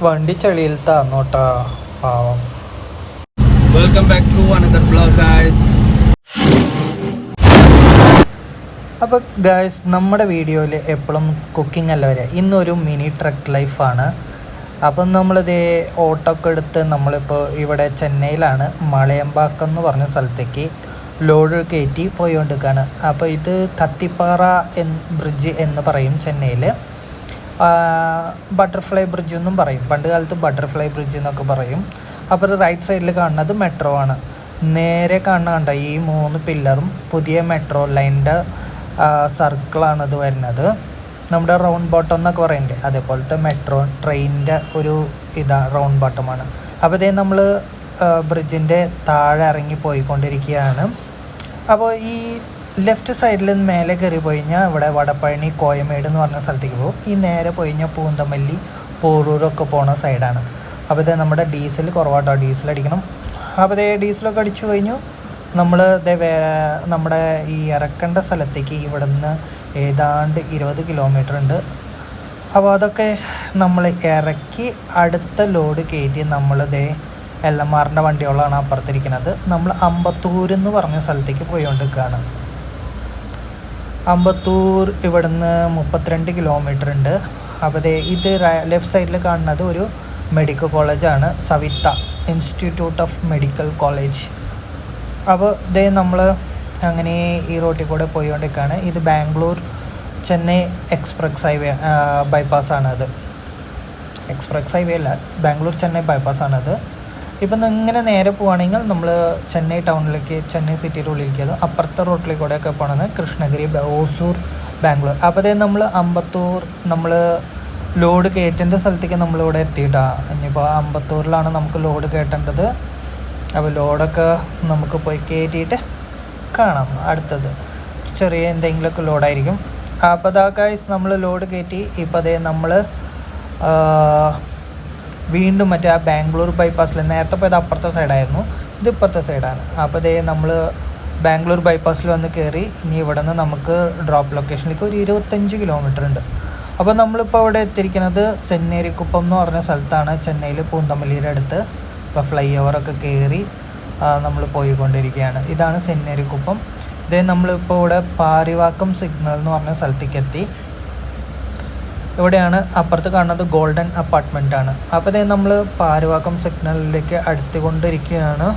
വണ്ടി ചെളിയിൽ താന്നോട്ടാ പാവം. Welcome back to another blog guys. അപ്പോൾ ഗായ്സ്, നമ്മുടെ വീഡിയോയിൽ എപ്പോഴും കുക്കിംഗ് അല്ല വരിക. ഇന്നൊരു മിനി ട്രക്ക് ലൈഫാണ്. അപ്പം നമ്മളിത് ഓട്ടോ ഒക്കെ എടുത്ത് നമ്മളിപ്പോൾ ഇവിടെ ചെന്നൈയിലാണ്, മളയമ്പാക്കം എന്ന് പറഞ്ഞ സ്ഥലത്തേക്ക് ലോഡ് കയറ്റി പോയിക്കൊണ്ടിരിക്കുകയാണ്. അപ്പോൾ ഇത് കത്തിപ്പാറ ബ്രിഡ്ജ് എന്ന് പറയും ചെന്നൈയിൽ. ബട്ടർഫ്ലൈ ബ്രിഡ്ജ് എന്നും പറയും, പണ്ട് കാലത്ത് ബട്ടർഫ്ലൈ ബ്രിഡ്ജ് എന്നൊക്കെ പറയും. അപ്പോൾ റൈറ്റ് സൈഡിൽ കാണുന്നത് മെട്രോ ആണ്. നേരെ കണ്ട ഈ 3 പില്ലറും പുതിയ മെട്രോ ലൈനിൻ്റെ സർക്കിളാണിത് വരുന്നത്. നമ്മുടെ റൗണ്ട് ബോട്ടം എന്നൊക്കെ പറയുന്നുണ്ട്, അതേപോലത്തെ മെട്രോ ട്രെയിനിൻ്റെ ഒരു റൗണ്ട് ബോട്ടമാണ്. അപ്പോൾ ഇതേ നമ്മൾ ബ്രിഡ്ജിൻ്റെ താഴെ ഇറങ്ങി പോയിക്കൊണ്ടിരിക്കുകയാണ്. അപ്പോൾ ഈ ലെഫ്റ്റ് സൈഡിൽ നിന്ന് മേലെ കയറി പോയി കഴിഞ്ഞാൽ ഇവിടെ വടപ്പഴനി കോയമേട് എന്ന് പറഞ്ഞ സ്ഥലത്തേക്ക് പോകും. ഈ നേരെ പോയി കഴിഞ്ഞാൽ പൂന്തമല്ലി പോരൂരൊക്കെ പോണ സൈഡാണ്. അപ്പോൾ ഇത് നമ്മുടെ ഡീസൽ കുറവാട്ടോ, ഡീസൽ അടിക്കണം. അപ്പോൾ ഇതേ ഡീസലൊക്കെ അടിച്ചു കഴിഞ്ഞു. നമ്മൾ നമ്മുടെ ഈ ഇറക്കേണ്ട സ്ഥലത്തേക്ക് ഇവിടെ നിന്ന് ഏതാണ്ട് 20 കിലോമീറ്റർ ഉണ്ട്. അപ്പോൾ അതൊക്കെ നമ്മൾ ഇറക്കി അടുത്ത ലോഡ് കയറ്റി നമ്മളിതേ LMRൻ്റെ വണ്ടികളാണ് അപ്പുറത്തിരിക്കുന്നത്. നമ്മൾ അമ്പത്തൂർ എന്ന് പറഞ്ഞ സ്ഥലത്തേക്ക് പോയിക്കൊണ്ടിരിക്കുകയാണ്. അമ്പത്തൂർ ഇവിടുന്ന് 32 കിലോമീറ്റർ ഉണ്ട്. അപ്പോൾ ഇത് ലെഫ്റ്റ് സൈഡിൽ കാണുന്നത് ഒരു മെഡിക്കൽ കോളേജാണ്, Saveetha institute of medical college. അപ്പോൾ ഇതേ നമ്മൾ അങ്ങനെ ഈ റോട്ടിൽ കൂടെ പോയിക്കൊണ്ടിരിക്കുകയാണ്. ഇത് ബാംഗ്ലൂർ ചെന്നൈ എക്സ്പ്രസ് ഹൈവേ ബൈപ്പാസാണത്. എക്സ്പ്രസ് ഹൈവേ അല്ല, ബാംഗ്ലൂർ ചെന്നൈ ബൈപ്പാസാണത്. ഇപ്പം ഇങ്ങനെ നേരെ പോവുകയാണെങ്കിൽ നമ്മൾ ചെന്നൈ ടൗണിലേക്ക്, ചെന്നൈ സിറ്റിയുടെ ഉള്ളിലേക്ക്, അപ്പുറത്തെ റോട്ടിലേക്കൂടെയൊക്കെ പോകണമെന്ന് കൃഷ്ണഗിരി, ഓസൂർ, ബാംഗ്ലൂർ. അപ്പോൾ നമ്മൾ അമ്പത്തൂർ നമ്മൾ ലോഡ് കയറ്റേണ്ട സ്ഥലത്തേക്ക് നമ്മളിവിടെ എത്തിയിട്ടാണ്. ഇനിയിപ്പോൾ അമ്പത്തൂരിലാണ് നമുക്ക് ലോഡ് കയറ്റേണ്ടത്. അപ്പോൾ ലോഡൊക്കെ നമുക്ക് പോയി കയറ്റിയിട്ട് കാണാം. അടുത്തത് ചെറിയ എന്തെങ്കിലുമൊക്കെ ലോഡായിരിക്കും. അപ്പോൾ അതാ ഗൈസ്, നമ്മൾ ലോഡ് കയറ്റി. ഇപ്പോൾ അതേ നമ്മൾ വീണ്ടും മറ്റേ ആ ബാംഗ്ലൂർ ബൈപ്പാസിൽ, നേരത്തെ പോയത് അപ്പുറത്തെ സൈഡായിരുന്നു, ഇത് ഇപ്പുറത്തെ സൈഡാണ്. അപ്പോൾ അതേ നമ്മൾ ബാംഗ്ലൂർ ബൈപ്പാസിൽ വന്ന് കയറി. ഇനി ഇവിടെ നിന്ന് നമുക്ക് ഡ്രോപ്പ് ലൊക്കേഷനിലേക്ക് ഒരു 25 കിലോമീറ്റർ ഉണ്ട്. അപ്പോൾ നമ്മളിപ്പോൾ ഇവിടെ എത്തിയിരിക്കുന്നത് സെന്നേരിക്കുപ്പം എന്ന് പറഞ്ഞ സ്ഥലത്താണ്, ചെന്നൈയിൽ പൂന്തമല്ലിയുടെ അടുത്ത്. ഇപ്പോൾ ഫ്ലൈ ഓവറൊക്കെ കയറി നമ്മൾ പോയിക്കൊണ്ടിരിക്കുകയാണ്. ഇതാണ് സെന്നേരിക്കുപ്പം. ഇതേ നമ്മളിപ്പോൾ ഇവിടെ പാരിവാക്കം സിഗ്നൽ എന്ന് പറഞ്ഞ സ്ഥലത്തേക്ക് എത്തി. ഇവിടെയാണ് അപ്പുറത്ത് കാണുന്നത് ഗോൾഡൻ അപ്പാർട്ട്മെൻ്റ് ആണ്. അപ്പോൾ ഇതേ നമ്മൾ പാരിവാക്കം സിഗ്നലിലേക്ക് അടുത്തുകൊണ്ടിരിക്കുകയാണ്.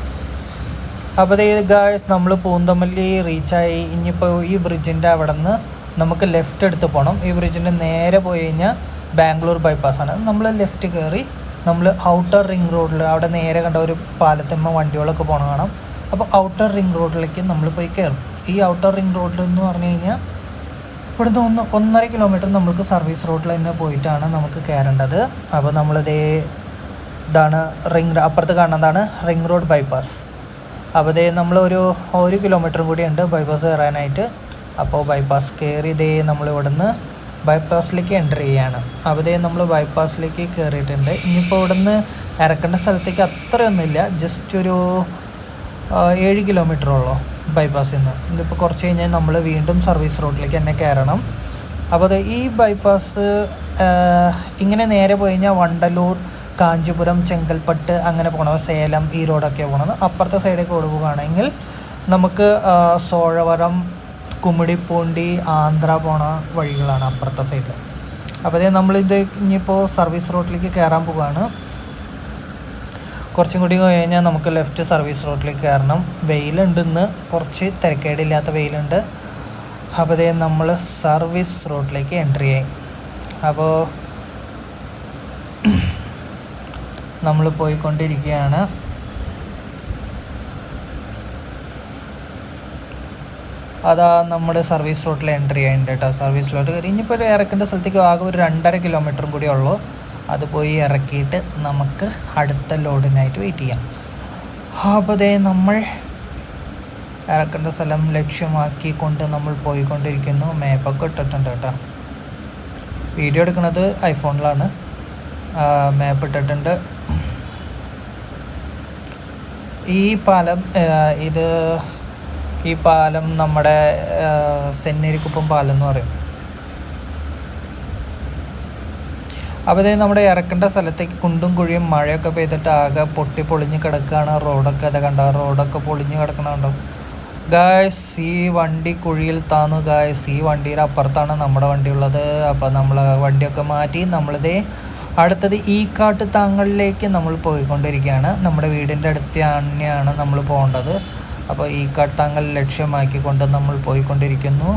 അപ്പോൾ ഇതേ ഗായ്സ്, നമ്മൾ പൂന്തമല്ലി റീച്ചായി. ഇനിയിപ്പോൾ ഈ ബ്രിഡ്ജിൻ്റെ അവിടെ നിന്ന് നമുക്ക് ലെഫ്റ്റ് എടുത്ത് പോകണം. ഈ ബ്രിഡ്ജിൻ്റെ നേരെ പോയി കഴിഞ്ഞാൽ ബാംഗ്ലൂർ ബൈപ്പാസാണ്. നമ്മൾ ലെഫ്റ്റ് കയറി നമ്മൾ ഔട്ടർ റിംഗ് റോഡിൽ, അവിടെ നേരെ കണ്ട ഒരു പാലത്തമ്മ വണ്ടികളൊക്കെ പോകണം കാണാം. അപ്പോൾ ഔട്ടർ റിംഗ് റോഡിലേക്ക് നമ്മൾ പോയി കയറും. ഈ ഔട്ടർ റിംഗ് റോഡിൽ എന്ന് പറഞ്ഞു കഴിഞ്ഞാൽ ഇവിടുന്ന് 1.5 കിലോമീറ്റർ നമുക്ക് സർവീസ് റോഡിൽ തന്നെ പോയിട്ടാണ് നമുക്ക് കയറേണ്ടത്. അപ്പോൾ ഇതാണ് അപ്പുറത്ത് കാണുന്നതാണ് റിംഗ് റോഡ് ബൈപ്പാസ്. അപ്പോൾ നമ്മൾ 1 കിലോമീറ്ററും കൂടി ഉണ്ട് ബൈപ്പാസ് കയറാനായിട്ട്. അപ്പോൾ ബൈപ്പാസ് കയറി നമ്മൾ ഇവിടുന്ന് ബൈപ്പാസിലേക്ക് എൻ്റർ ചെയ്യാണ്. അപ്പോൾ നമ്മൾ ബൈപ്പാസിലേക്ക് കയറിയിട്ടുണ്ട്. ഇനിയിപ്പോൾ ഇവിടുന്ന് ഇറക്കേണ്ട സ്ഥലത്തേക്ക് അത്രയൊന്നുമില്ല, ജസ്റ്റ് ഒരു 7 കിലോമീറ്ററുള്ളൂ ബൈപ്പാസിൽ നിന്ന്. ഇതിപ്പോൾ കുറച്ച് കഴിഞ്ഞാൽ നമ്മൾ വീണ്ടും സർവീസ് റോഡിലേക്ക് തന്നെ കയറണം. അപ്പോൾ ഈ ബൈപ്പാസ് ഇങ്ങനെ നേരെ പോയി കഴിഞ്ഞാൽ വണ്ടലൂർ, കാഞ്ചീപുരം, ചെങ്കൽപ്പട്ട് അങ്ങനെ പോകണം, സേലം, ഈ റോഡൊക്കെ പോകണം. അപ്പുറത്തെ സൈഡിലേക്ക് പോകുകയാണെങ്കിൽ നമുക്ക് സോഴവരം, കുമ്മിടിപ്പൂണ്ടി, ആന്ധ്ര പോണ വഴികളാണ് അപ്പുറത്തെ സൈഡിൽ. അപ്പോൾ നമ്മളിത് ഇനിയിപ്പോൾ സർവീസ് റോഡിലേക്ക് കയറാൻ പോവുകയാണ്. കുറച്ചും കൂടി കഴിഞ്ഞാൽ നമുക്ക് ലെഫ്റ്റ് സർവീസ് റോഡിലേക്ക് കയറണം. വെയിലുണ്ട്, ഇന്ന് കുറച്ച് തിരക്കേടില്ലാത്ത വെയിലുണ്ട്. അപ്പോൾ നമ്മൾ സർവീസ് റോഡിലേക്ക് എൻട്രി ആയി. അപ്പോൾ നമ്മൾ പോയിക്കൊണ്ടിരിക്കുകയാണ്. അതാ നമ്മുടെ സർവീസ് റോഡിൽ എൻട്രി ആയിട്ടുണ്ട് കേട്ടോ. സർവീസ് റോഡ് കയറി ഇനിയിപ്പോൾ ഇറക്കേണ്ട സ്ഥലത്തേക്ക് ആകെ ഒരു 2.5 കിലോമീറ്ററും കൂടി ഉള്ളൂ. അത് പോയി ഇറക്കിയിട്ട് നമുക്ക് അടുത്ത ലോഡിനായിട്ട് വെയിറ്റ് ചെയ്യാം. അപ്പോൾ നമ്മൾ ഇറക്കേണ്ട സ്ഥലം ലക്ഷ്യമാക്കിക്കൊണ്ട് നമ്മൾ പോയിക്കൊണ്ടിരിക്കുന്നു. മാപ്പൊക്കെ ഇട്ടിട്ടുണ്ട് കേട്ടോ. വീഡിയോ എടുക്കുന്നത് ഐഫോണിലാണ്. മാപ്പ് ഇട്ടിട്ടുണ്ട്. ഈ പാലം നമ്മുടെ സെന്നേരിക്കുപ്പം പാലം എന്ന് പറയും. അപ്പോൾ ഇതേ നമ്മുടെ ഇറക്കേണ്ട സ്ഥലത്തേക്ക് കുണ്ടും കുഴിയും മഴയൊക്കെ പെയ്തിട്ട് ആകെ പൊട്ടി പൊളിഞ്ഞ് കിടക്കുകയാണ്. റോഡൊക്കെ ഇതാ കണ്ടോ, റോഡൊക്കെ പൊളിഞ്ഞ് കിടക്കണുണ്ടോ ഗായ്സ്. ഈ വണ്ടി കുഴിയിൽ താന്നു ഗായ്സ്. ഈ വണ്ടിയുടെ അപ്പുറത്താണ് നമ്മുടെ വണ്ടി ഉള്ളത്. അപ്പോൾ നമ്മൾ വണ്ടിയൊക്കെ മാറ്റി നമ്മളിതേ അടുത്തത് ഈ കാട്ട് താങ്കളിലേക്ക് നമ്മൾ പോയിക്കൊണ്ടിരിക്കുകയാണ്. നമ്മുടെ വീടിൻ്റെ അടുത്ത് തന്നെയാണ് നമ്മൾ പോകേണ്ടത്. അപ്പോൾ ഈ കാട്ട് താങ്കൾ ലക്ഷ്യമാക്കിക്കൊണ്ട് നമ്മൾ പോയിക്കൊണ്ടിരിക്കുന്നു.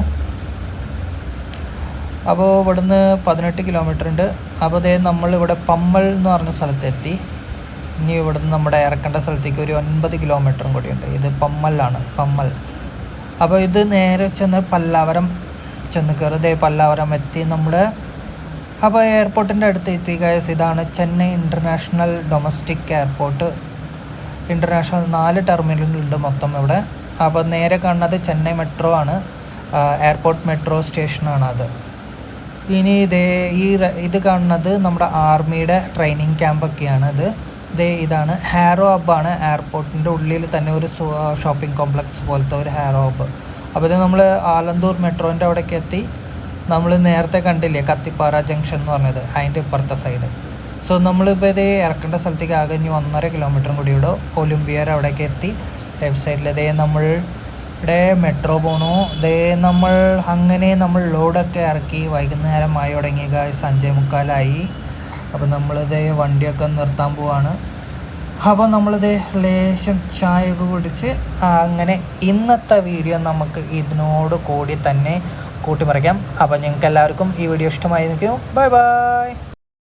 അപ്പോൾ ഇവിടുന്ന് 18 കിലോമീറ്റർ ഉണ്ട്. അപ്പോൾ അതേ നമ്മളിവിടെ പമ്മൽ എന്ന് പറഞ്ഞ സ്ഥലത്തെത്തി. ഇനി ഇവിടുന്ന് നമ്മുടെ ഇറക്കേണ്ട സ്ഥലത്തേക്ക് ഒരു 9 കിലോമീറ്ററും കൂടിയുണ്ട്. ഇത് പമ്മലാണ്, പമ്മൽ. അപ്പോൾ ഇത് നേരെ ചെന്ന് പല്ലാവരം ചെന്ന് കയറി പല്ലാവരം എത്തി നമ്മുടെ. അപ്പോൾ എയർപോർട്ടിൻ്റെ അടുത്ത് എത്തി ഗൈസ്. ഇതാണ് Chennai international domestic airport. International 4 ടെർമിനലുണ്ട് മൊത്തം ഇവിടെ. അപ്പോൾ നേരെ കാണുന്നത് ചെന്നൈ മെട്രോ ആണ്, എയർപോർട്ട് മെട്രോ സ്റ്റേഷനാണ് അത്. ഇനി ഇത് കാണുന്നത് നമ്മുടെ ആർമിയുടെ ട്രെയിനിങ് ക്യാമ്പൊക്കെയാണ്. ഇതാണ് ഹാരോ ഹബ്ബാണ്. എയർപോർട്ടിൻ്റെ ഉള്ളിൽ തന്നെ ഒരു ഷോപ്പിംഗ് കോംപ്ലക്സ് പോലത്തെ ഒരു ഹാരോ ഹബ്ബ്. അപ്പോൾ ഇത് നമ്മൾ ആലന്തൂർ മെട്രോൻ്റെ അവിടേക്ക് എത്തി. നമ്മൾ നേരത്തെ കണ്ടില്ലേ കത്തിപ്പാറ ജംഗ്ഷൻ എന്ന് പറഞ്ഞത്, അതിൻ്റെ ഇപ്പുറത്തെ സൈഡ്. സോ നമ്മളിപ്പോൾ ഇറക്കേണ്ട സ്ഥലത്തേക്ക് ആകെ ഇനി 1.5 കിലോമീറ്ററും കൂടി ഇവിടെ ഒളിമ്പിയർ അവിടേക്ക് എത്തി. ലെഫ്റ്റ് സൈഡിൽ നമ്മളുടെ മെട്രോ പോണു. നമ്മൾ ലോഡൊക്കെ ഇറക്കി വൈകുന്നേരമായി തുടങ്ങി ഗായ്സ്. 5:45. അപ്പോൾ നമ്മളിത് വണ്ടിയൊക്കെ നിർത്താൻ പോവാണ്. അപ്പോൾ നമ്മളിത് ലേശം ചായയൊക്കെ കുടിച്ച് അങ്ങനെ ഇന്നത്തെ വീഡിയോ നമുക്ക് ഇതിനോട് കൂടി തന്നെ കൂട്ടിമറിക്കാം. അപ്പോൾ നിങ്ങൾക്ക് എല്ലാവർക്കും ഈ വീഡിയോ ഇഷ്ടമായിരിക്കും. Bye bye.